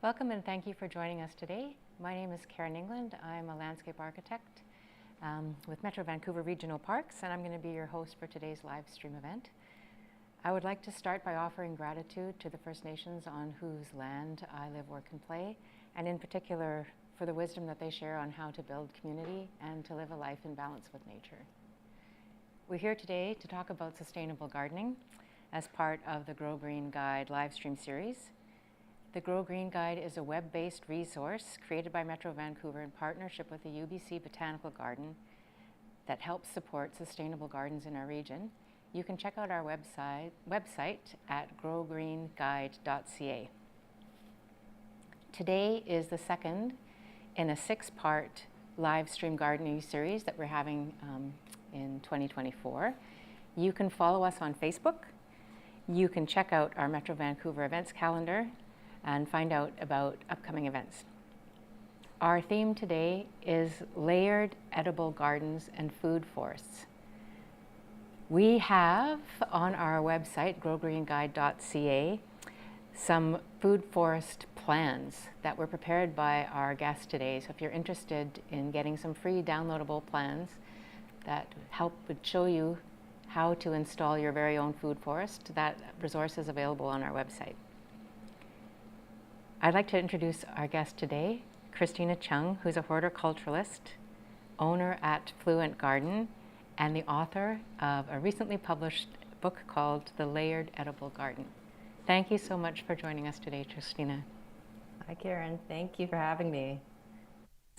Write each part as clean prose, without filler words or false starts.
Welcome and thank you for joining us today. My name is Karin England. I'm a landscape architect with Metro Vancouver Regional Parks, and I'm going to be your host for today's live stream event. I would like to start by offering gratitude to the First Nations on whose land I live, work, and play, and in particular for the wisdom that they share on how to build community and to live a life in balance with nature. We're here today to talk about sustainable gardening as part of the Grow Green Guide live stream series. The Grow Green Guide is a web-based resource created by Metro Vancouver in partnership with the UBC Botanical Garden that helps support sustainable gardens in our region. You can check out our website at growgreenguide.ca. Today is the second in a 6-part live stream gardening series that we're having in 2024. You can follow us on Facebook. You can check out our Metro Vancouver events calendar and find out about upcoming events. Our theme today is layered edible gardens and food forests. We have on our website, growgreenguide.ca, some food forest plans that were prepared by our guest today. So if you're interested in getting some free downloadable plans that would show you how to install your very own food forest, that resource is available on our website. I'd like to introduce our guest today, Christina Chung, who's a horticulturist, owner at Fluent Garden, and the author of a recently published book called The Layered Edible Garden. Thank you so much for joining us today, Christina. Hi, Karin. Thank you for having me.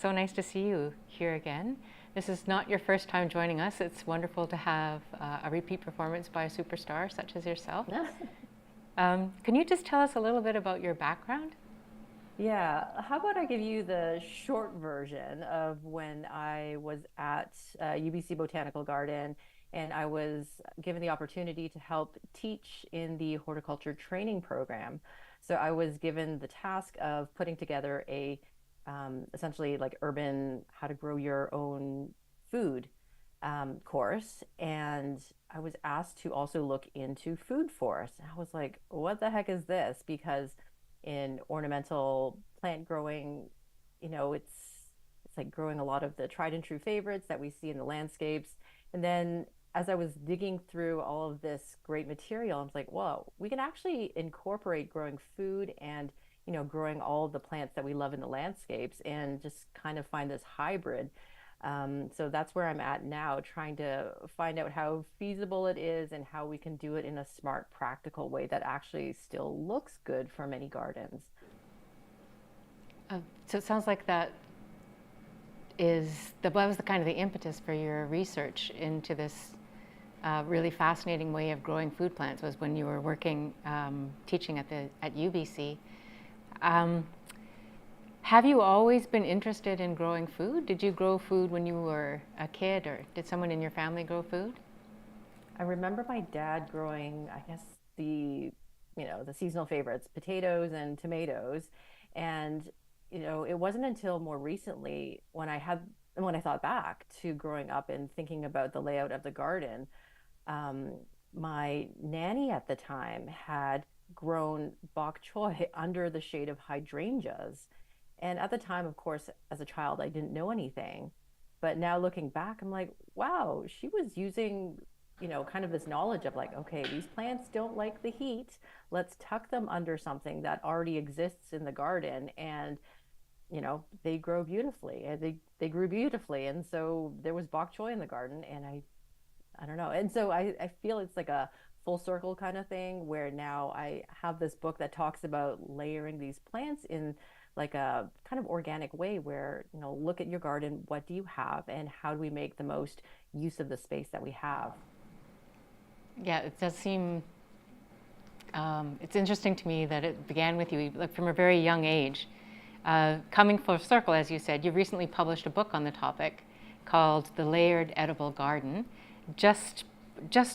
So nice to see you here again. This is not your first time joining us. It's wonderful to have a repeat performance by a superstar such as yourself. Can you just tell us a little bit about your background? Yeah, how about I give you the short version of when I was at UBC Botanical Garden and I was given the opportunity to help teach in the horticulture training program. So I was given the task of putting together a essentially like urban how to grow your own food course, and I was asked to also look into food forests. And I was like, what the heck is this? Because in ornamental plant growing, it's like growing a lot of the tried and true favorites that we see in the landscapes. And then as I was digging through all of this great material, I was like, whoa, we can actually incorporate growing food and growing all of the plants that we love in the landscapes and just kind of find this hybrid. So that's where I'm at now, trying to find out how feasible it is and how we can do it in a smart, practical way that actually still looks good for many gardens. So it sounds like that was the kind of the impetus for your research into this really fascinating way of growing food plants, was when you were working, teaching at UBC. Have you always been interested in growing food? Did you grow food when you were a kid, or did someone in your family grow food? I remember my dad growing, I guess, the seasonal favorites, potatoes and tomatoes. And, it wasn't until more recently when I thought back to growing up and thinking about the layout of the garden, my nanny at the time had grown bok choy under the shade of hydrangeas. And at the time, of course, as a child, I didn't know anything. But now looking back, I'm like, wow, she was using, kind of this knowledge of like, okay, these plants don't like the heat. Let's tuck them under something that already exists in the garden. And, they grow beautifully. And they grew beautifully. And so there was bok choy in the garden. And I don't know. And so I feel it's like a full circle kind of thing where now I have this book that talks about layering these plants in like a kind of organic way where, look at your garden, what do you have and how do we make the most use of the space that we have? Yeah, it does seem, it's interesting to me that it began with you like from a very young age. Coming full circle, as you said, you've recently published a book on the topic called The Layered Edible Garden, just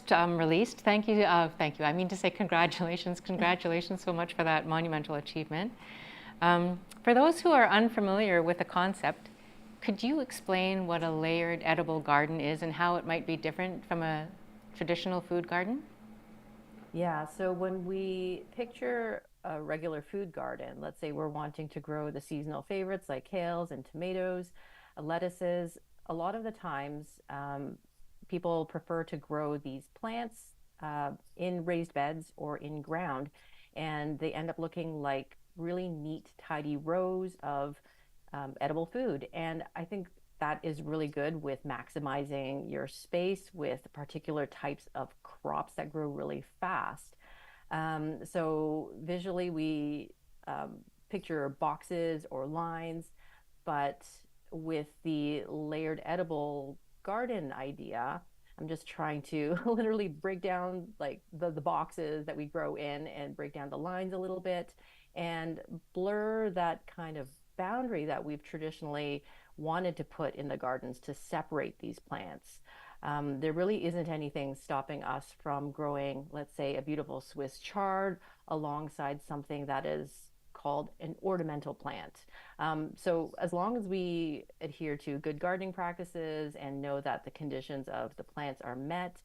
released. Thank you. Thank you. I mean to say congratulations. Congratulations so much for that monumental achievement. For those who are unfamiliar with the concept, could you explain what a layered edible garden is and how it might be different from a traditional food garden? Yeah, so when we picture a regular food garden, let's say we're wanting to grow the seasonal favorites like kales and tomatoes, lettuces, a lot of the times people prefer to grow these plants in raised beds or in ground, and they end up looking like really neat, tidy rows of edible food. And I think that is really good with maximizing your space with particular types of crops that grow really fast. So visually, we picture boxes or lines, but with the layered edible garden idea, I'm just trying to literally break down like the boxes that we grow in and break down the lines a little bit and blur that kind of boundary that we've traditionally wanted to put in the gardens to separate these plants. There really isn't anything stopping us from growing, let's say, a beautiful Swiss chard alongside something that is called an ornamental plant. So as long as we adhere to good gardening practices and know that the conditions of the plants are met,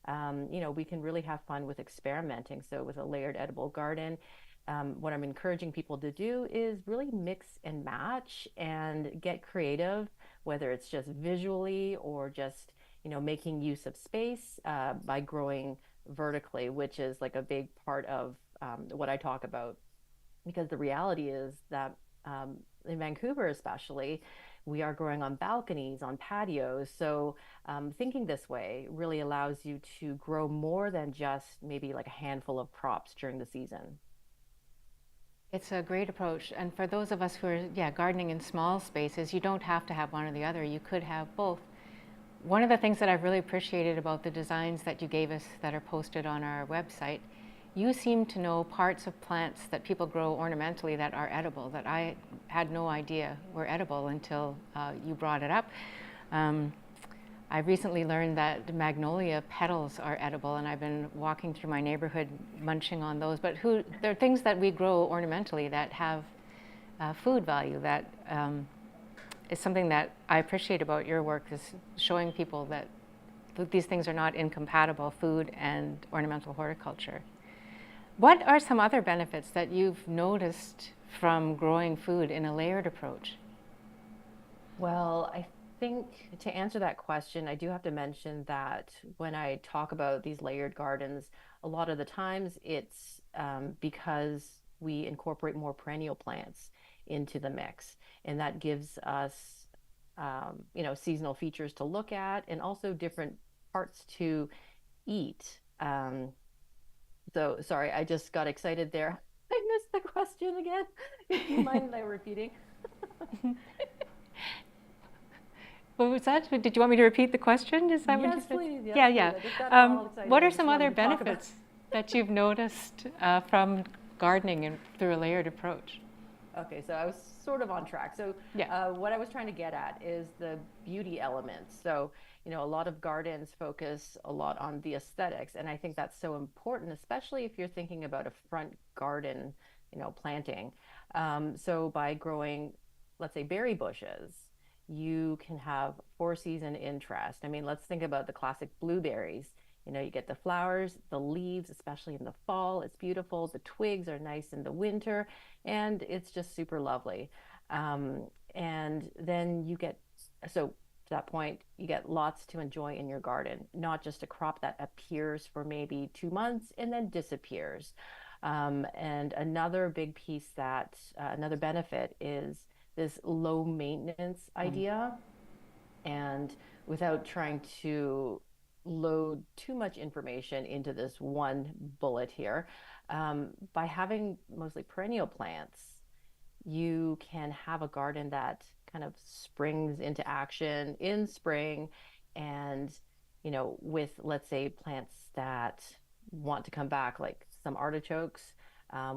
we can really have fun with experimenting. So with a layered edible garden, what I'm encouraging people to do is really mix and match and get creative, whether it's just visually or just making use of space by growing vertically, which is like a big part of what I talk about. Because the reality is that in Vancouver, especially, we are growing on balconies, on patios. So thinking this way really allows you to grow more than just maybe like a handful of crops during the season. It's a great approach. And for those of us who are, yeah, gardening in small spaces, you don't have to have one or the other. You could have both. One of the things that I've really appreciated about the designs that you gave us that are posted on our website, you seem to know parts of plants that people grow ornamentally that are edible, that I had no idea were edible until you brought it up. I recently learned that the magnolia petals are edible, and I've been walking through my neighborhood munching on those. But there are things that we grow ornamentally that have food value. That is something that I appreciate about your work, is showing people that these things are not incompatible, food and ornamental horticulture. What are some other benefits that you've noticed from growing food in a layered approach? Well, I think to answer that question, I do have to mention that when I talk about these layered gardens, a lot of the times it's because we incorporate more perennial plants into the mix, and that gives us, seasonal features to look at and also different parts to eat. So sorry, I just got excited there. I missed the question again. Do you mind like repeating? What was that? Did you want me to repeat the question? Is that what you Yes, said? please. Yes, Yeah, please. yeah. I just got all excited. What I are just some wanted other to talk about. benefits that you've noticed from gardening and through a layered approach? Okay, so I was sort of on track. So Yeah. what I was trying to get at is the beauty elements. So, a lot of gardens focus a lot on the aesthetics, and I think that's so important, especially if you're thinking about a front garden, planting. So by growing, let's say, berry bushes, you can have four season interest. I mean, let's think about the classic blueberries. You get the flowers, the leaves, especially in the fall. It's beautiful. The twigs are nice in the winter, and it's just super lovely. And then so to that point, you get lots to enjoy in your garden, not just a crop that appears for maybe 2 months and then disappears. And another big piece another benefit is this low maintenance idea. And without trying to load too much information into this one bullet here, by having mostly perennial plants, you can have a garden that kind of springs into action in spring. And, with, let's say, plants that want to come back, like some artichokes,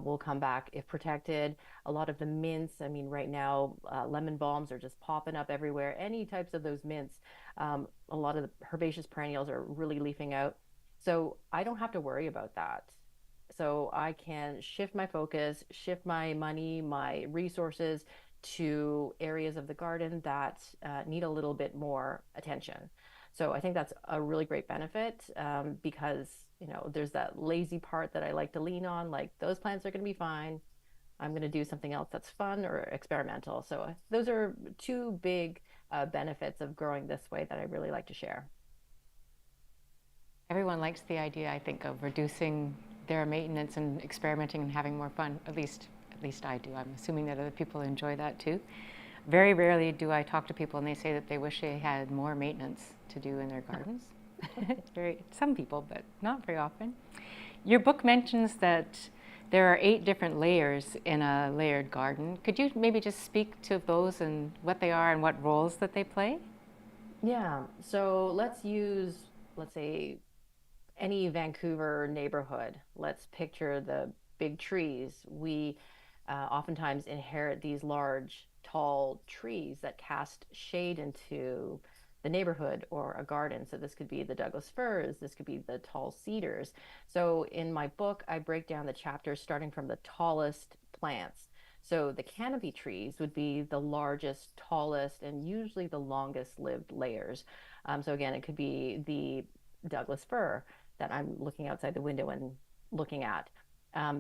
will come back if protected. A lot of the mints, I mean, right now, lemon balms are just popping up everywhere. Any types of those mints, a lot of the herbaceous perennials are really leafing out. So I don't have to worry about that. So I can shift my focus, shift my money, my resources to areas of the garden that need a little bit more attention. So I think that's a really great benefit because there's that lazy part that I like to lean on, like those plants are going to be fine. I'm going to do something else that's fun or experimental. So those are two big benefits of growing this way that I really like to share. Everyone likes the idea, I think, of reducing their maintenance and experimenting and having more fun. At least I do. I'm assuming that other people enjoy that too. Very rarely do I talk to people and they say that they wish they had more maintenance to do in their gardens. Some people, but not very often. Your book mentions that there are 8 different layers in a layered garden. Could you maybe just speak to those and what they are and what roles that they play? Yeah. So let's say, any Vancouver neighborhood. Let's picture the big trees. We oftentimes inherit these large, tall trees that cast shade into the neighborhood or a garden. So this could be the Douglas firs, this could be the tall cedars. So in my book, I break down the chapters starting from the tallest plants. So the canopy trees would be the largest, tallest, and usually the longest lived layers. So again, it could be the Douglas fir that I'm looking outside the window and looking at.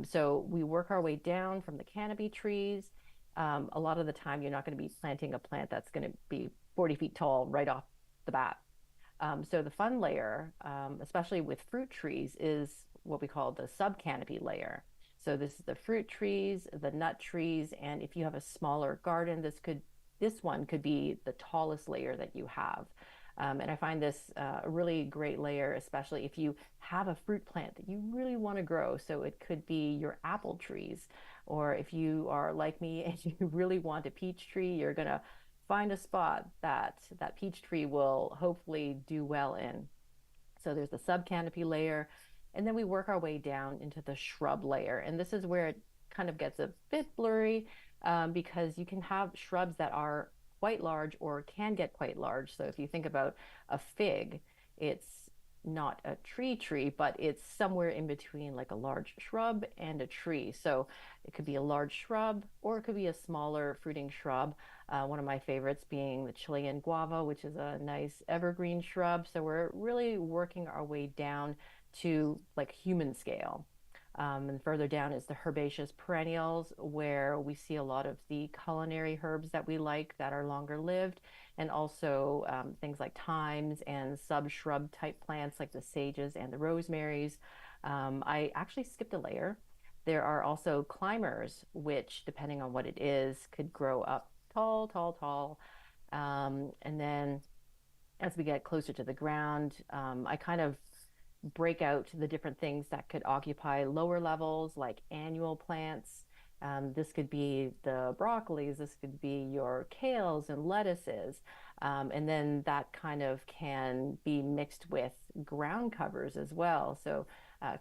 So we work our way down from the canopy trees. A lot of the time, you're not going to be planting a plant that's going to be 40 feet tall right off the bat. So the fun layer, especially with fruit trees, is what we call the subcanopy layer. So this is the fruit trees, the nut trees, and if you have a smaller garden, this one could be the tallest layer that you have. And I find this a really great layer, especially if you have a fruit plant that you really want to grow. So it could be your apple trees, or if you are like me and you really want a peach tree, you're going to find a spot that peach tree will hopefully do well in. So there's the subcanopy layer, and then we work our way down into the shrub layer. And this is where it kind of gets a bit blurry, because you can have shrubs that are quite large or can get quite large. So if you think about a fig, it's not a tree, but it's somewhere in between like a large shrub and a tree. So it could be a large shrub or it could be a smaller fruiting shrub. One of my favorites being the Chilean guava, which is a nice evergreen shrub. So we're really working our way down to like human scale. And further down is the herbaceous perennials, where we see a lot of the culinary herbs that we like that are longer lived, and also things like thymes and sub-shrub type plants like the sages and the rosemaries. I actually skipped a layer. There are also climbers, which, depending on what it is, could grow up tall, tall, tall. And then as we get closer to the ground, I kind of break out the different things that could occupy lower levels, like annual plants. This could be the broccolis, this could be your kales and lettuces. And then that kind of can be mixed with ground covers as well. So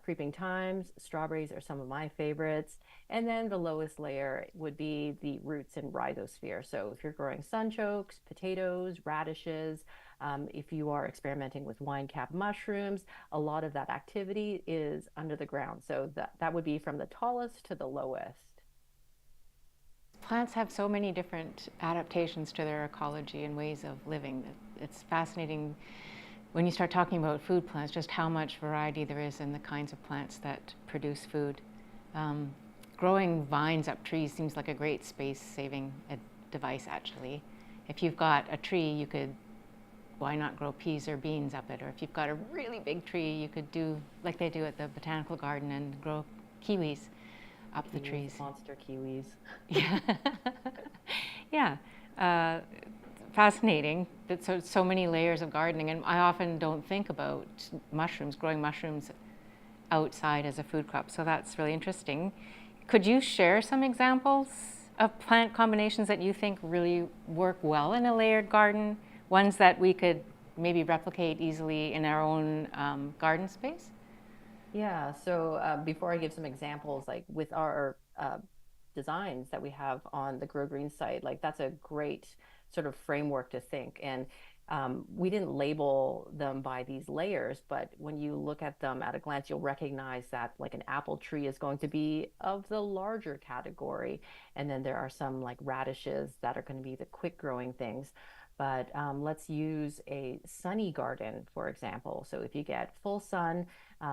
creeping thymes, strawberries are some of my favorites. And then the lowest layer would be the roots and rhizosphere. So if you're growing sunchokes, potatoes, radishes, if you are experimenting with wine cap mushrooms, a lot of that activity is under the ground. So that would be from the tallest to the lowest. Plants have so many different adaptations to their ecology and ways of living. It's fascinating when you start talking about food plants, just how much variety there is in the kinds of plants that produce food. Growing vines up trees seems like a great space-saving device, actually. If you've got a tree, you could, why not grow peas or beans up it? Or if you've got a really big tree, you could do like they do at the botanical garden and grow kiwis up the trees. Monster kiwis. Yeah. Yeah. Fascinating that so many layers of gardening, and I often don't think about growing mushrooms outside as a food crop, so that's really interesting. Could you share some examples of plant combinations that you think really work well in a layered garden, ones that we could maybe replicate easily in our own garden space? Yeah, so before I give some examples, like with our designs that we have on the Grow Green site, like that's a great sort of framework to think. And we didn't label them by these layers, but when you look at them at a glance, you'll recognize that like an apple tree is going to be of the larger category. And then there are some like radishes that are going to be the quick growing things. But let's use a sunny garden, for example. So if you get full sun,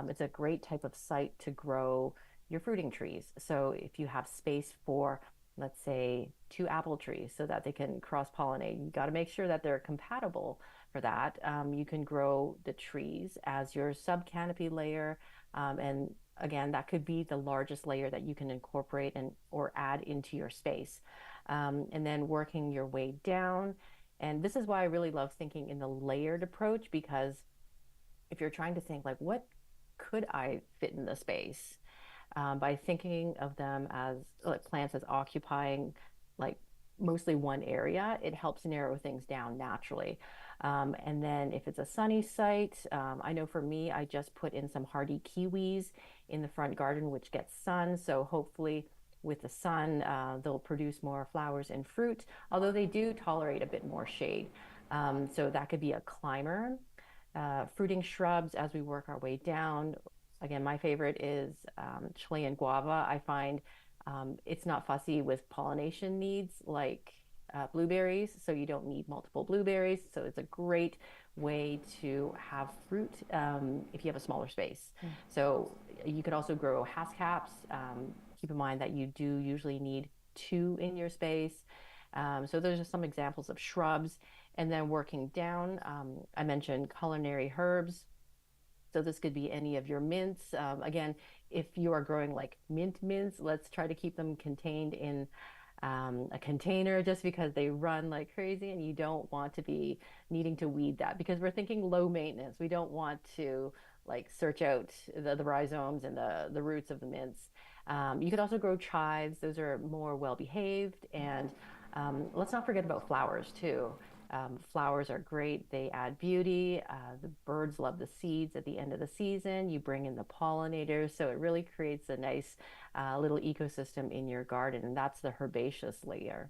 It's a great type of site to grow your fruiting trees. So if you have space for, let's say, 2 apple trees so that they can cross-pollinate, you got to make sure that they're compatible for that. You can grow the trees as your sub-canopy layer, and again, that could be the largest layer that you can incorporate and or add into your space. And then working your way down. And this is why I really love thinking in the layered approach, because if you're trying to think like, what could I fit in the space? By thinking of them as like plants as occupying like mostly one area, it helps narrow things down naturally. And then if it's a sunny site, I know for me, I just put in some hardy kiwis in the front garden, which gets sun. So hopefully with the sun, they'll produce more flowers and fruit, although they do tolerate a bit more shade. So that could be a climber. Fruiting shrubs as we work our way down. Again, my favorite is Chilean guava. I find it's not fussy with pollination needs like blueberries, so you don't need multiple blueberries. So it's a great way to have fruit if you have a smaller space. So you could also grow haskaps. Keep in mind that you do usually need 2 in your space. So those are some examples of shrubs. And then working down, I mentioned culinary herbs. So this could be any of your mints. Again, if you are growing like mints, let's try to keep them contained in a container, just because they run like crazy and you don't want to be needing to weed that, because we're thinking low maintenance. We don't want to like search out the rhizomes and the roots of the mints. You could also grow chives. Those are more well behaved. And let's not forget about flowers too. Flowers are great. They add beauty. The birds love the seeds at the end of the season. You bring in the pollinators. So it really creates a nice little ecosystem in your garden. And that's the herbaceous layer.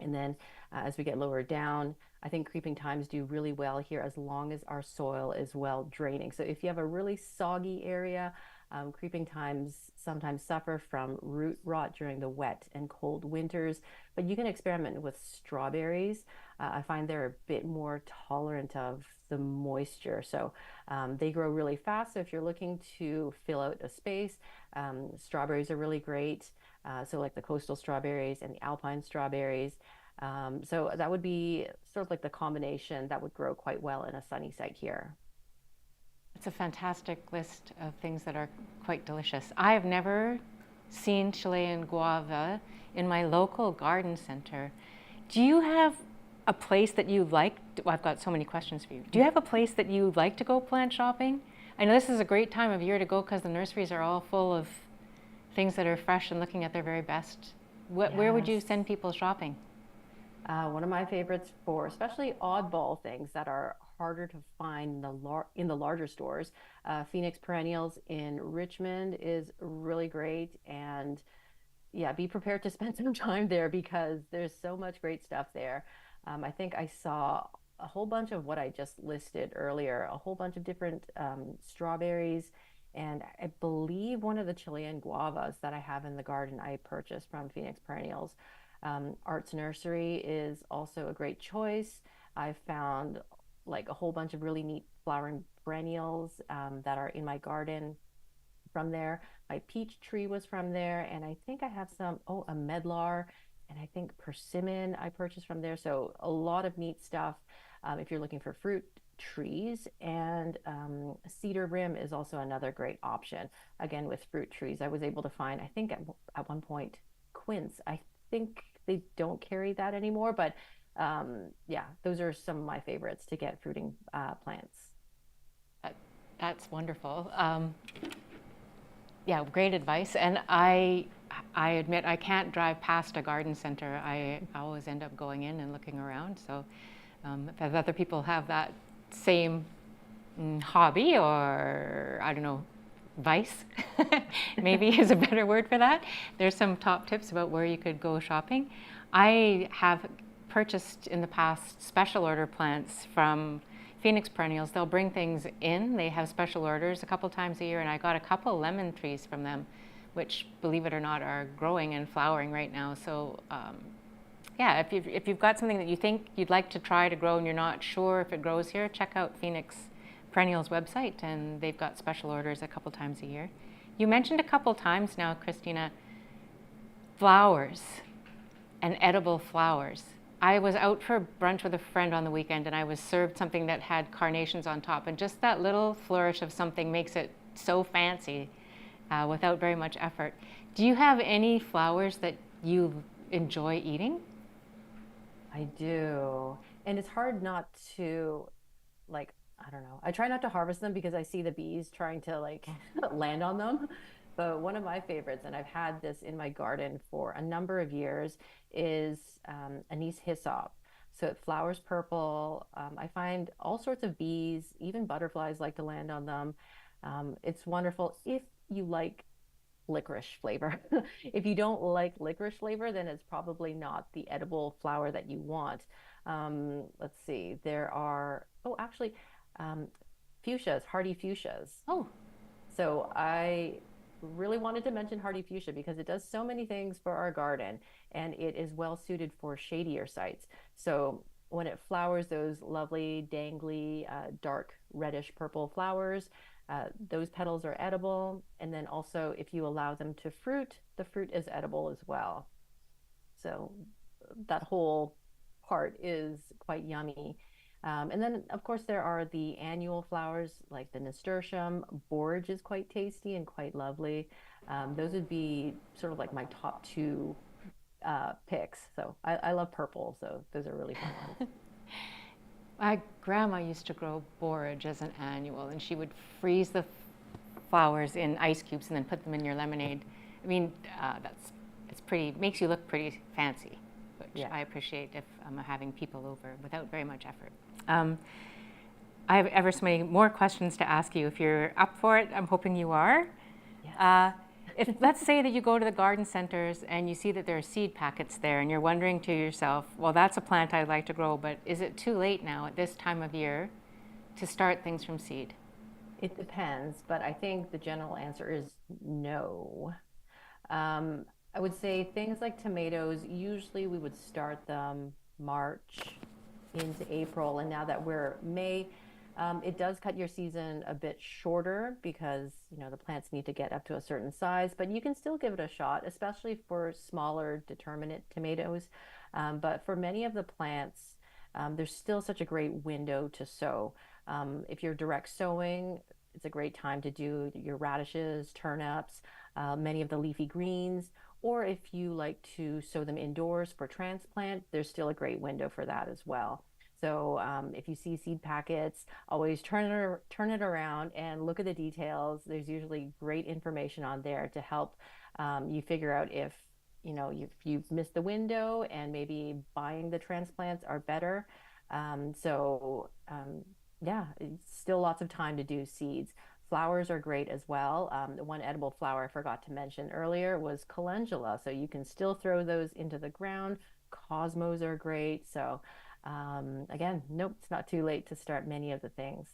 And then as we get lower down, I think creeping thymes do really well here as long as our soil is well draining. So if you have a really soggy area, creeping thymes sometimes suffer from root rot during the wet and cold winters, but you can experiment with strawberries. I find they're a bit more tolerant of the moisture, so they grow really fast. So if you're looking to fill out a space, strawberries are really great. So like the coastal strawberries and the alpine strawberries. So that would be sort of like the combination that would grow quite well in a sunny site here. It's a fantastic list of things that are quite delicious. I have never seen Chilean guava in my local garden center. Do you have a place that you like? Well, I've got so many questions for you. Do you have a place that you like to go plant shopping? I know this is a great time of year to go because the nurseries are all full of things that are fresh and looking at their very best. Where would you send people shopping? One of my favorites for especially oddball things that are harder to find in the larger stores. Phoenix Perennials in Richmond is really great, and yeah, be prepared to spend some time there because there's so much great stuff there. I think I saw a whole bunch of what I just listed earlier, a whole bunch of different strawberries, and I believe one of the Chilean guavas that I have in the garden I purchased from Phoenix Perennials. Arts Nursery is also a great choice. I found like a whole bunch of really neat flowering perennials that are in my garden from there. My peach tree was from there, and I think I have a medlar, and I think persimmon I purchased from there. So a lot of neat stuff if you're looking for fruit trees. And cedar rim is also another great option. Again, with fruit trees, I was able to find, I think at one point, quince. I think they don't carry that anymore, but yeah, those are some of my favorites to get fruiting plants. That's wonderful. Yeah, great advice. And I admit I can't drive past a garden center. I always end up going in and looking around. So if other people have that same hobby, or I don't know, vice maybe is a better word for that, there's some top tips about where you could go shopping. I have purchased in the past special order plants from Phoenix Perennials. They'll bring things in. They have special orders a couple times a year, and I got a couple lemon trees from them, which, believe it or not, are growing and flowering right now. So yeah, if you've got something that you think you'd like to try to grow and you're not sure if it grows here, check out Phoenix Perennials website, and they've got special orders a couple times a year. You mentioned a couple times now, Christina, flowers and edible flowers. I was out for brunch with a friend on the weekend, and I was served something that had carnations on top, and just that little flourish of something makes it so fancy without very much effort. Do you have any flowers that you enjoy eating? I do. And it's hard not to, like, I don't know. I try not to harvest them because I see the bees trying to like land on them. But one of my favorites, and I've had this in my garden for a number of years, is anise hyssop. So it flowers purple. I find all sorts of bees, even butterflies like to land on them. It's wonderful if you like licorice flavor. If you don't like licorice flavor, then it's probably not the edible flower that you want. Let's see, there are, oh, actually, um, fuchsias, hardy fuchsias. Oh, So I really wanted to mention hardy fuchsia because it does so many things for our garden and it is well suited for shadier sites. So when it flowers those lovely, dangly, dark reddish purple flowers, those petals are edible. And then also, if you allow them to fruit, the fruit is edible as well. So that whole part is quite yummy. And then, of course, there are the annual flowers like the nasturtium. Borage is quite tasty and quite lovely. Those would be sort of like my top two picks. So I love purple, so those are really fun ones. my grandma used to grow borage as an annual, and she would freeze the flowers in ice cubes and then put them in your lemonade. I mean, that's it's pretty makes you look pretty fancy, which Yeah. I appreciate if I'm having people over without very much effort. Um, I have ever so many more questions to ask you. If you're up for it, I'm hoping you are. Yes. If let's say that you go to the garden centers and you see that there are seed packets there, and you're wondering to yourself, well, that's a plant I'd like to grow, but is it too late now at this time of year to start things from seed? It depends, but I think the general answer is no. Um, I would say things like tomatoes, usually we would start them March into April. And now that we're May, it does cut your season a bit shorter because, the plants need to get up to a certain size, but you can still give it a shot, especially for smaller determinate tomatoes. But for many of the plants, there's still such a great window to sow. If you're direct sowing, it's a great time to do your radishes, turnips, many of the leafy greens, or if you like to sow them indoors for transplant, there's still a great window for that as well. So if you see seed packets, always turn it around and look at the details. There's usually great information on there to help you figure out if you've missed the window and maybe buying the transplants are better. Yeah, it's still lots of time to do seeds. Flowers are great as well. The one edible flower I forgot to mention earlier was calendula. So you can still throw those into the ground. Cosmos are great. So again, nope, it's not too late to start many of the things.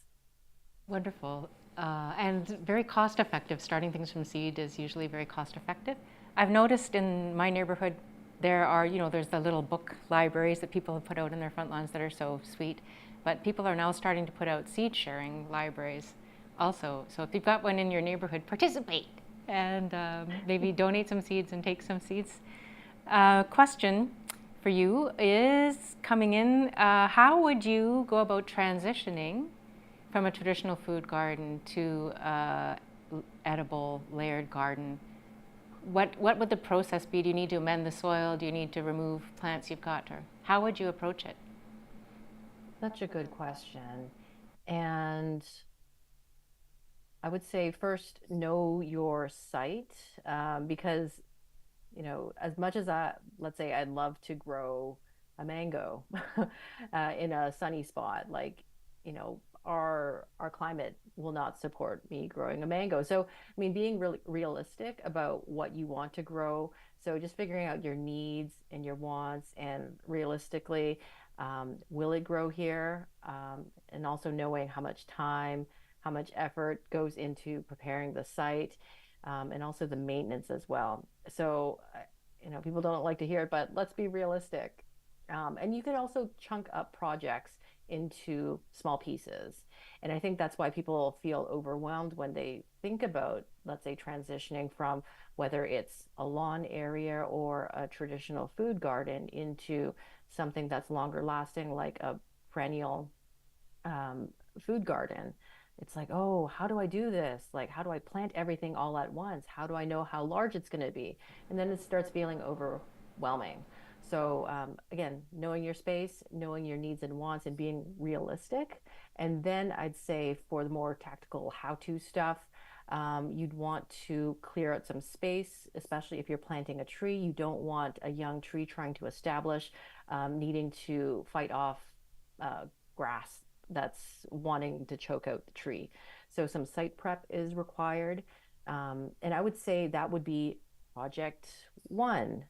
Wonderful. And very cost effective. Starting things from seed is usually very cost effective. I've noticed in my neighborhood there are, there's the little book libraries that people have put out in their front lawns that are so sweet. But people are now starting to put out seed sharing libraries also. So if you've got one in your neighborhood, participate and maybe donate some seeds and take some seeds. Question for you is coming in. How would you go about transitioning from a traditional food garden to edible layered garden? What would the process be? Do you need to amend the soil? Do you need to remove plants you've got? Or how would you approach it? Such a good question. And I would say first know your site because, as much as let's say I'd love to grow a mango in a sunny spot, like, our climate will not support me growing a mango. So, I mean, being really realistic about what you want to grow. So just figuring out your needs and your wants and realistically, will it grow here? And also knowing how much time, how much effort goes into preparing the site, and also the maintenance as well. So, people don't like to hear it, but let's be realistic. And you can also chunk up projects into small pieces. And I think that's why people feel overwhelmed when they think about, let's say, transitioning from whether it's a lawn area or a traditional food garden into something that's longer lasting, like a perennial um, food garden. It's like, oh, how do I do this? Like, how do I plant everything all at once? How do I know how large it's going to be? And then it starts feeling overwhelming. So, again, knowing your space, knowing your needs and wants, and being realistic. And then I'd say for the more tactical how to stuff, you'd want to clear out some space, especially if you're planting a tree. You don't want a young tree trying to establish, needing to fight off grass that's wanting to choke out the tree. So some site prep is required. And I would say that would be project one,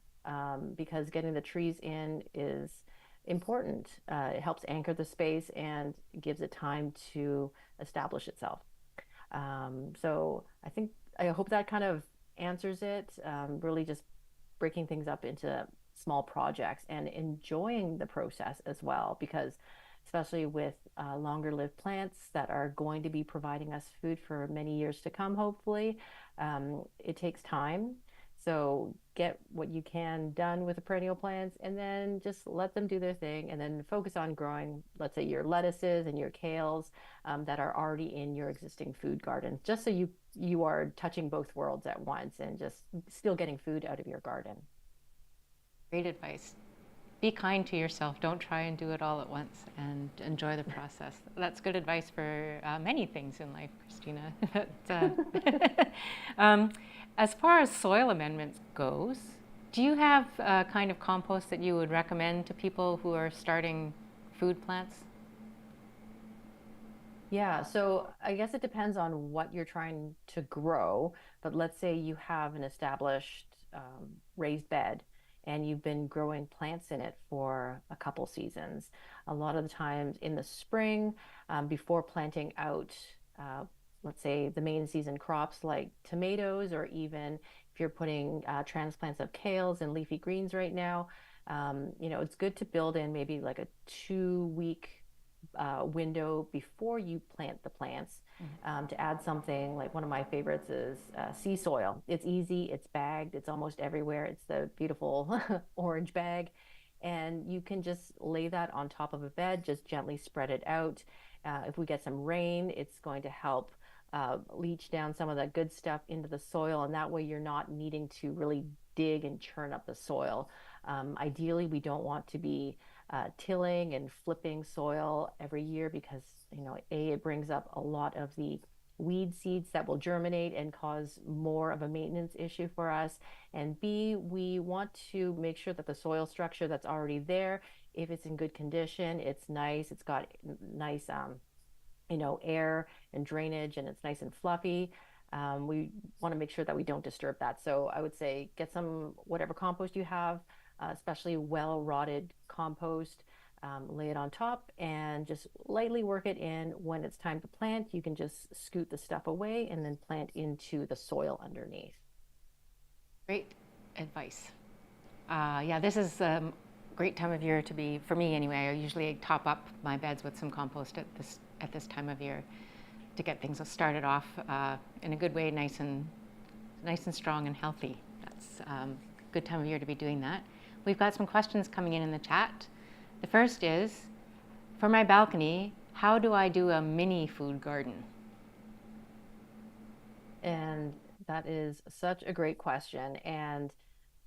because getting the trees in is important. It helps anchor the space and gives it time to establish itself. So I hope that kind of answers it. Really just breaking things up into small projects and enjoying the process as well, because especially with longer lived plants that are going to be providing us food for many years to come, hopefully, it takes time. So get what you can done with the perennial plants and then just let them do their thing and then focus on growing, let's say, your lettuces and your kales that are already in your existing food garden, just so you are touching both worlds at once and just still getting food out of your garden. Great advice. Be kind to yourself. Don't try and do it all at once, and enjoy the process. That's good advice for many things in life, Christina. As far as soil amendments goes, do you have a kind of compost that you would recommend to people who are starting food plants? Yeah, so I guess it depends on what you're trying to grow. But let's say you have an established raised bed and you've been growing plants in it for a couple seasons. A lot of the times in the spring, before planting out, uh, let's say the main season crops like tomatoes, or even if you're putting transplants of kales and leafy greens right now, it's good to build in maybe like a 2 week window before you plant the plants, to add something like one of my favorites is sea soil. It's easy, it's bagged, it's almost everywhere. It's the beautiful orange bag. And you can just lay that on top of a bed, just gently spread it out. If we get some rain, it's going to help leach down some of that good stuff into the soil. And that way you're not needing to really dig and churn up the soil. Ideally, we don't want to be tilling and flipping soil every year because, it brings up a lot of the weed seeds that will germinate and cause more of a maintenance issue for us. And B, we want to make sure that the soil structure that's already there, if it's in good condition, it's nice, it's got nice, air and drainage, and it's nice and fluffy. We want to make sure that we don't disturb that. So I would say get some whatever compost you have, especially well rotted compost. Lay it on top and just lightly work it in. When it's time to plant, you can just scoot the stuff away and then plant into the soil underneath. Great advice. Yeah, this is a great time of year to be, for me anyway. I usually top up my beds with some compost at this time of year to get things started off in a good way, nice and strong and healthy. That's a good time of year to be doing that. We've got some questions coming in the chat. The first is, for my balcony, how do I do a mini food garden? And that is such a great question. And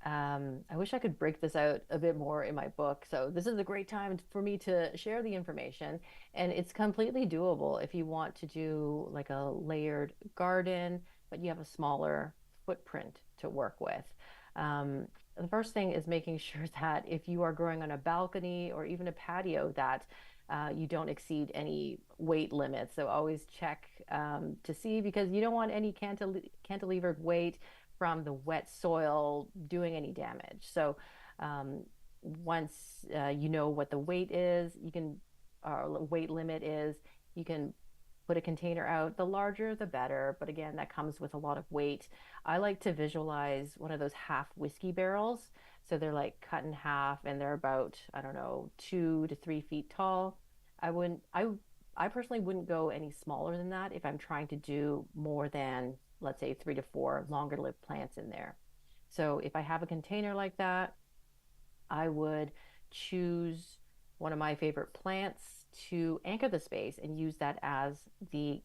I wish I could break this out a bit more in my book. So this is a great time for me to share the information. And it's completely doable if you want to do like a layered garden, but you have a smaller footprint to work with. The first thing is making sure that if you are growing on a balcony or even a patio, that you don't exceed any weight limits. So always check to see, because you don't want any cantilevered weight from the wet soil doing any damage. So once you know what the weight is, you can, or weight limit is, you can put a container out. The larger, the better. But again, that comes with a lot of weight. I like to visualize one of those half whiskey barrels. So they're like cut in half and they're about, I don't know, 2 to 3 feet tall. I wouldn't, I personally wouldn't go any smaller than that if I'm trying to do more than, let's say, 3 to 4 longer lived plants in there. So if I have a container like that, I would choose one of my favorite plants to anchor the space and use that as the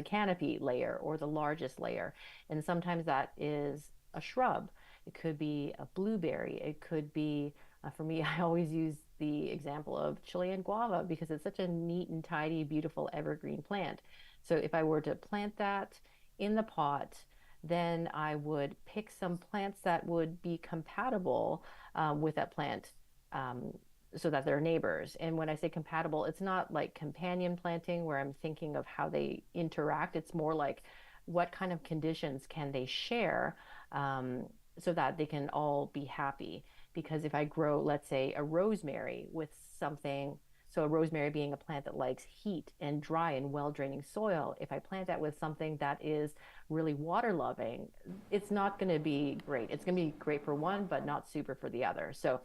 canopy layer or the largest layer. And sometimes that is a shrub. It could be a blueberry. It could be, for me, I always use the example of Chilean guava because it's such a neat and tidy, beautiful evergreen plant. So if I were to plant that in the pot, then I would pick some plants that would be compatible with that plant, um, so that they're neighbors. And when I say compatible, it's not like companion planting where I'm thinking of how they interact. It's more like what kind of conditions can they share, so that they can all be happy. Because if I grow, let's say, a rosemary with something, so a rosemary being a plant that likes heat and dry and well draining soil, if I plant that with something that is really water loving, it's not going to be great. It's going to be great for one, but not super for the other. So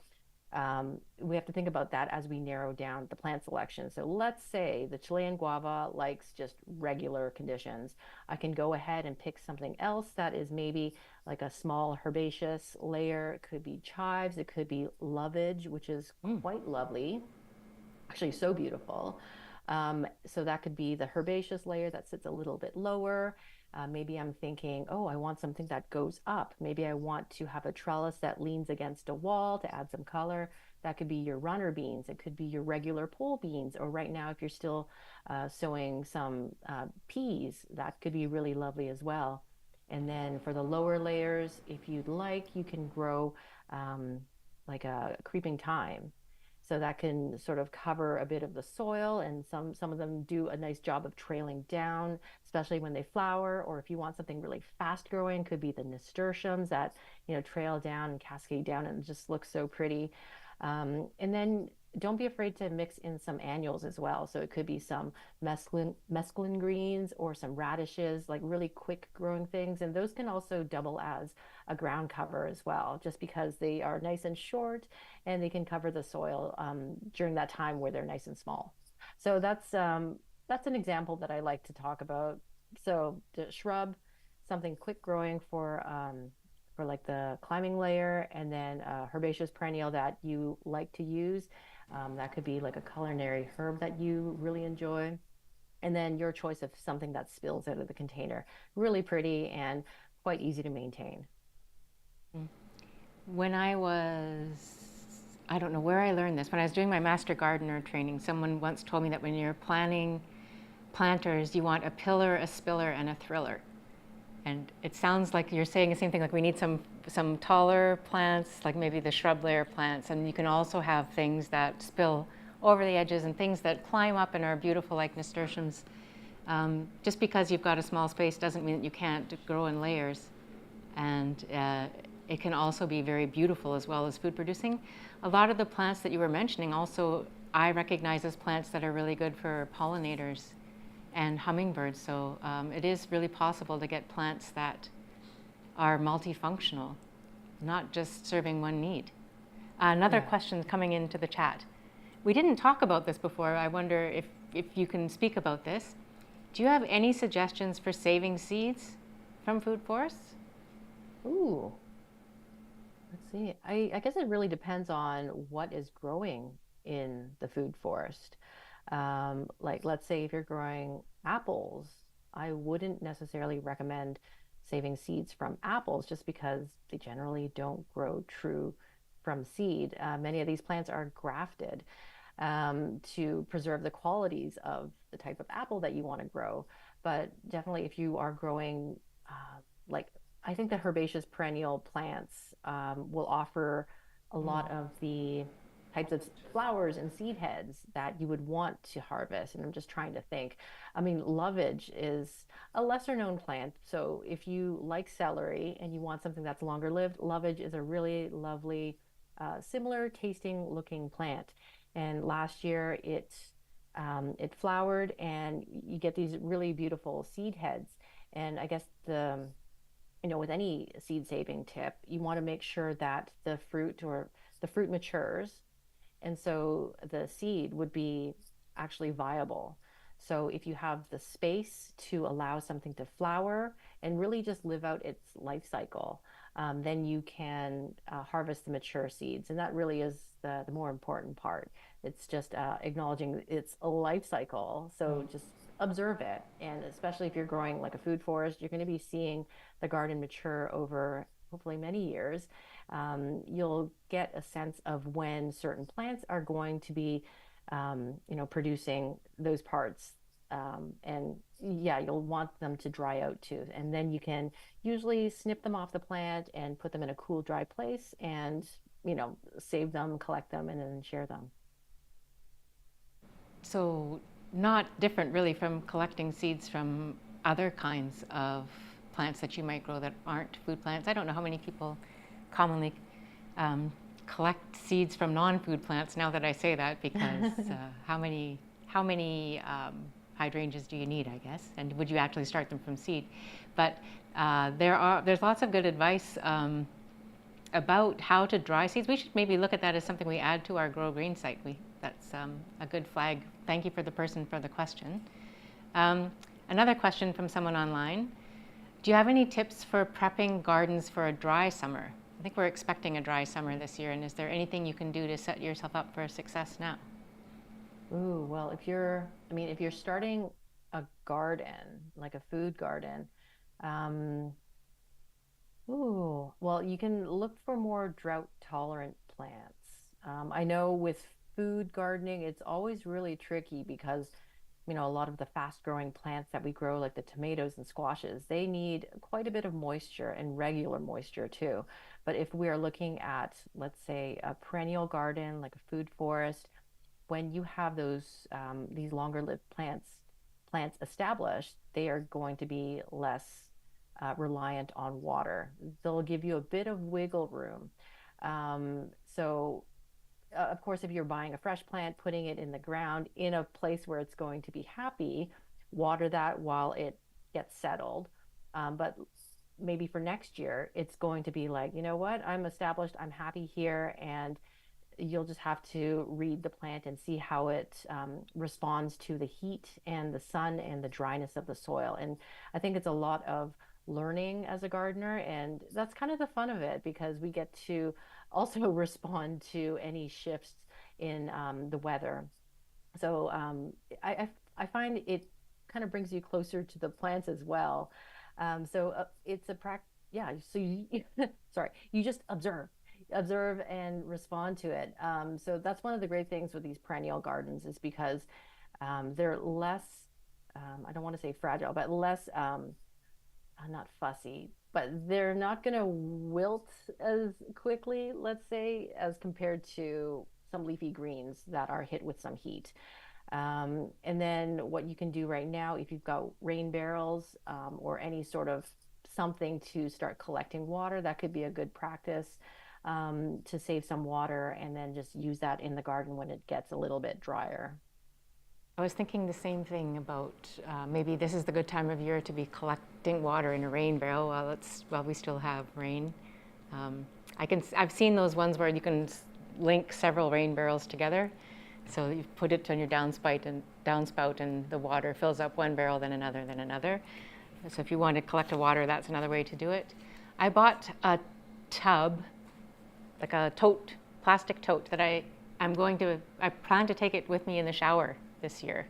we have to think about that as we narrow down the plant selection. So let's say the Chilean guava likes just regular conditions. I can go ahead and pick something else that is maybe like a small herbaceous layer. It could be chives, it could be lovage, which is Mm. quite lovely, actually so beautiful. So that could be the herbaceous layer that sits a little bit lower. Maybe I'm thinking, oh, I want something that goes up. Maybe I want to have a trellis that leans against a wall to add some color. That could be your runner beans. It could be your regular pole beans. Or right now, if you're still sowing some peas, that could be really lovely as well. And then for the lower layers, if you'd like, you can grow um, like a creeping thyme. So that can sort of cover a bit of the soil, and some of them do a nice job of trailing down, especially when they flower. Or if you want something really fast growing, could be the nasturtiums that trail down and cascade down and just look so pretty. And then don't be afraid to mix in some annuals as well. So it could be some mesclun greens or some radishes, like really quick growing things. And those can also double as a ground cover as well, just because they are nice and short and they can cover the soil during that time where they're nice and small. So that's an example that I like to talk about. So the shrub, something quick growing for like the climbing layer, and then a herbaceous perennial that you like to use. That could be like a culinary herb that you really enjoy. And then your choice of something that spills out of the container. Really pretty and quite easy to maintain. Mm. When I don't know where I learned this, when I was doing my master gardener training, someone once told me that when you're planning planters, you want a pillar, a spiller, and a thriller. And it sounds like you're saying the same thing, like we need some taller plants, like maybe the shrub layer plants, and you can also have things that spill over the edges and things that climb up and are beautiful like nasturtiums. Just because you've got a small space doesn't mean that you can't grow in layers. And it can also be very beautiful as well as food producing. A lot of the plants that you were mentioning also I recognize as plants that are really good for pollinators and hummingbirds. So it is really possible to get plants that are multifunctional, not just serving one need. Another Yeah. question coming into the chat. We didn't talk about this before. I wonder if you can speak about this. Do you have any suggestions for saving seeds from food forests? Ooh, let's see. I guess it really depends on what is growing in the food forest. Like, let's say if you're growing apples, I wouldn't necessarily recommend saving seeds from apples just because they generally don't grow true from seed. Many of these plants are grafted to preserve the qualities of the type of apple that you want to grow. But definitely, if you are growing, like, I think the herbaceous perennial plants will offer a lot of the types of flowers and seed heads that you would want to harvest. And I'm just trying to think. I mean, lovage is a lesser known plant. So if you like celery and you want something that's longer lived, lovage is a really lovely, similar tasting looking plant. And last year it flowered and you get these really beautiful seed heads. And I guess with any seed saving tip, you want to make sure that the fruit matures. And so the seed would be actually viable. So if you have the space to allow something to flower and really just live out its life cycle, then you can harvest the mature seeds. And that really is the more important part. It's just acknowledging its life cycle. So just observe it. And especially if you're growing like a food forest, you're going to be seeing the garden mature over hopefully many years. You'll get a sense of when certain plants are going to be, producing those parts. And yeah, you'll want them to dry out too. And then you can usually snip them off the plant and put them in a cool, dry place and, save them, collect them, and then share them. So not different really from collecting seeds from other kinds of plants that you might grow that aren't food plants. I don't know how many people commonly collect seeds from non-food plants now that I say that, because how many hydrangeas do you need, I guess? And would you actually start them from seed? But there's lots of good advice about how to dry seeds. We should maybe look at that as something we add to our Grow Green site. That's a good flag. Thank you for the person for the question. Another question from someone online. Do you have any tips for prepping gardens for a dry summer? I think we're expecting a dry summer this year, and is there anything you can do to set yourself up for success now? Ooh, well, if you're starting a garden, like a food garden, um, well, you can look for more drought tolerant plants. I know with food gardening, it's always really tricky because, a lot of the fast growing plants that we grow, like the tomatoes and squashes, they need quite a bit of moisture and regular moisture too. But if we are looking at, let's say, a perennial garden, like a food forest, when you have these longer lived plants established, they are going to be less reliant on water. They'll give you a bit of wiggle room. So of course, if you're buying a fresh plant, putting it in the ground in a place where it's going to be happy, water that while it gets settled. But maybe for next year, it's going to be like, you know what, I'm established, I'm happy here, and you'll just have to read the plant and see how it responds to the heat and the sun and the dryness of the soil. And I think it's a lot of learning as a gardener, and that's kind of the fun of it, because we get to also respond to any shifts in the weather. So I find it kind of brings you closer to the plants as well. It's a yeah. So you, sorry, you just observe and respond to it. So that's one of the great things with these perennial gardens, is because they're less, I don't want to say fragile, but less, not fussy, but they're not going to wilt as quickly, let's say, as compared to some leafy greens that are hit with some heat. And then what you can do right now, if you've got rain barrels or any sort of something to start collecting water, that could be a good practice to save some water, and then just use that in the garden when it gets a little bit drier. I was thinking the same thing about maybe this is the good time of year to be collecting water in a rain barrel while we still have rain. I've seen those ones where you can link several rain barrels together. So you put it on your downspout and the water fills up one barrel, then another, then another. So if you want to collect the water, that's another way to do it. I bought a tub, like a tote, plastic tote that I plan to take it with me in the shower this year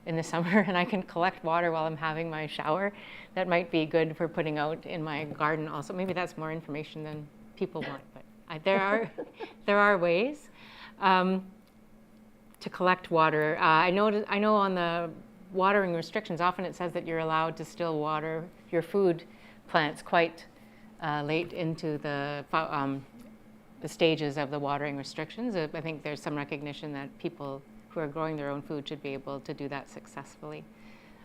in the summer, and I can collect water while I'm having my shower. That might be good for putting out in my garden also. Maybe that's more information than people want, but there are ways to collect water. I know on the watering restrictions, often it says that you're allowed to still water your food plants quite late into the stages of the watering restrictions. I think there's some recognition that people who are growing their own food should be able to do that successfully.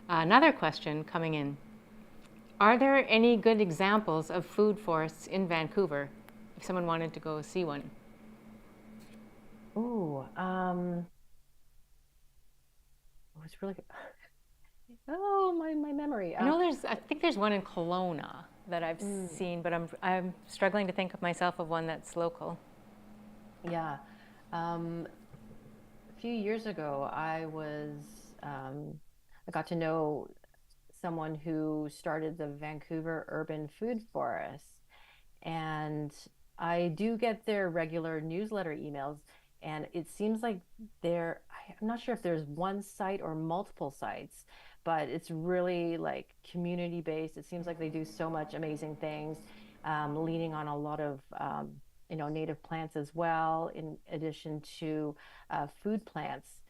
Another question coming in. Are there any good examples of food forests in Vancouver if someone wanted to go see one? Ooh, it's really good. Oh, my memory. I think there's one in Kelowna that I've seen, but I'm struggling to think of myself of one that's local. Yeah. few years ago, I got to know someone who started the Vancouver Urban Food Forest. And I do get their regular newsletter emails, and it seems like I'm not sure if there's one site or multiple sites, but it's really like community based. It seems like they do so much amazing things, leaning on a lot of native plants as well, in addition to food plants.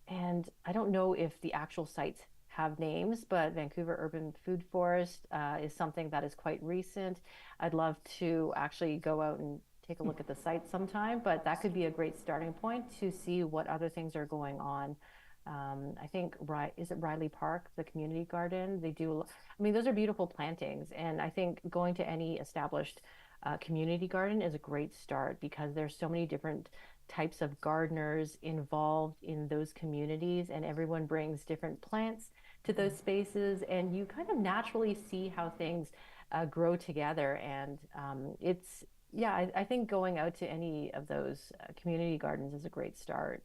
And I don't know if the actual sites have names, but Vancouver Urban Food Forest is something that is quite recent. I'd love to actually go out and take a look at the site sometime, but that could be a great starting point to see what other things are going on. I think, is it Riley Park, the community garden? They do, I mean, those are beautiful plantings. And I think going to any established community garden is a great start because there's so many different types of gardeners involved in those communities, and everyone brings different plants to those spaces, and you kind of naturally see how things grow together. And I think going out to any of those community gardens is a great start.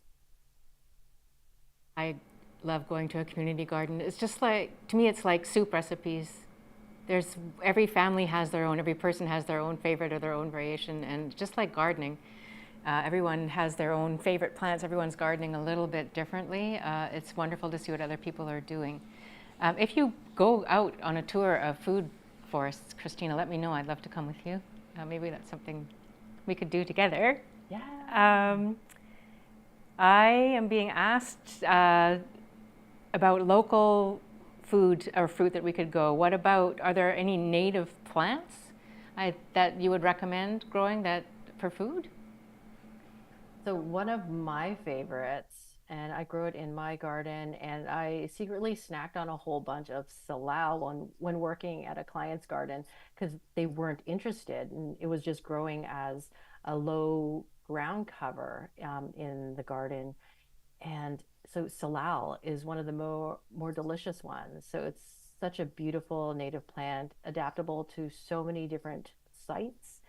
I love going to a community garden. It's just like, to me, it's like soup recipes. Every family has their own, every person has their own favorite or their own variation, and just like gardening, everyone has their own favorite plants. Everyone's gardening a little bit differently. It's wonderful to see what other people are doing. If you go out on a tour of food forests, Christina, let me know. I'd love to come with you. Maybe that's something we could do together. Yeah. I am being asked about local food or fruit that we could go. Are there any native plants that you would recommend growing for food? So one of my favorites, and I grew it in my garden, and I secretly snacked on a whole bunch of salal when working at a client's garden because they weren't interested, and it was just growing as a low ground cover in the garden. And so salal is one of the more delicious ones. So it's such a beautiful native plant, adaptable to so many different sites.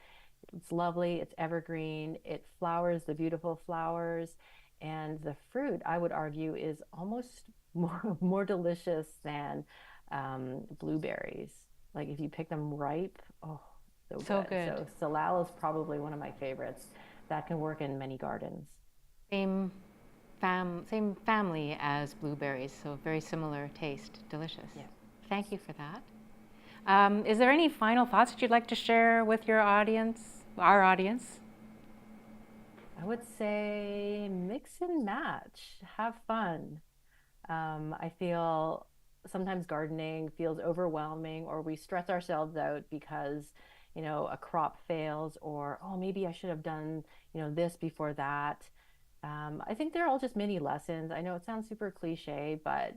It's lovely, it's evergreen, it flowers the beautiful flowers, and the fruit, I would argue, is almost more delicious than blueberries. Like if you pick them ripe, oh, so good. So salal is probably one of my favorites that can work in many gardens. Same family as blueberries, so very similar taste, delicious. Yeah. Thank you for that. Is there any final thoughts that you'd like to share with our audience? I would say mix and match, have fun. I feel sometimes gardening feels overwhelming, or we stress ourselves out because, a crop fails, or, oh, maybe I should have done, this before that. I think they're all just mini lessons. I know it sounds super cliche, but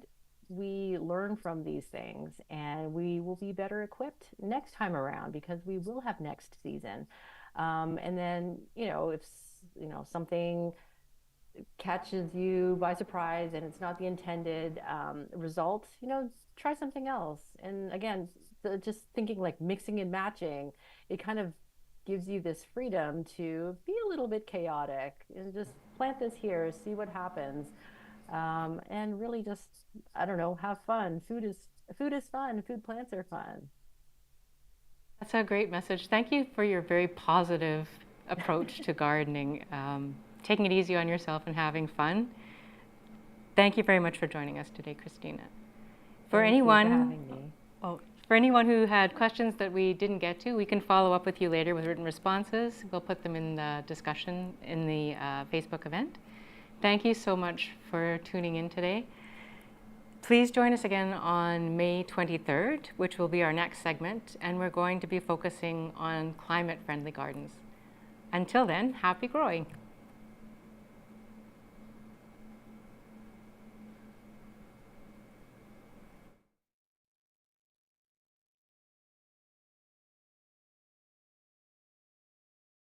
we learn from these things, and we will be better equipped next time around because we will have next season. And then, if something catches you by surprise and it's not the intended result, try something else. And again, just thinking like mixing and matching, it kind of gives you this freedom to be a little bit chaotic and just plant this here, see what happens. And really just, I don't know, have fun. Food is fun. Food plants are fun. That's a great message. Thank you for your very positive approach to gardening, taking it easy on yourself and having fun. Thank you very much for joining us today, Christina. For anyone who had questions that we didn't get to, we can follow up with you later with written responses. We'll put them in the discussion in the Facebook event. Thank you so much for tuning in today. Please join us again on May 23rd, which will be our next segment, and we're going to be focusing on climate-friendly gardens. Until then, happy growing.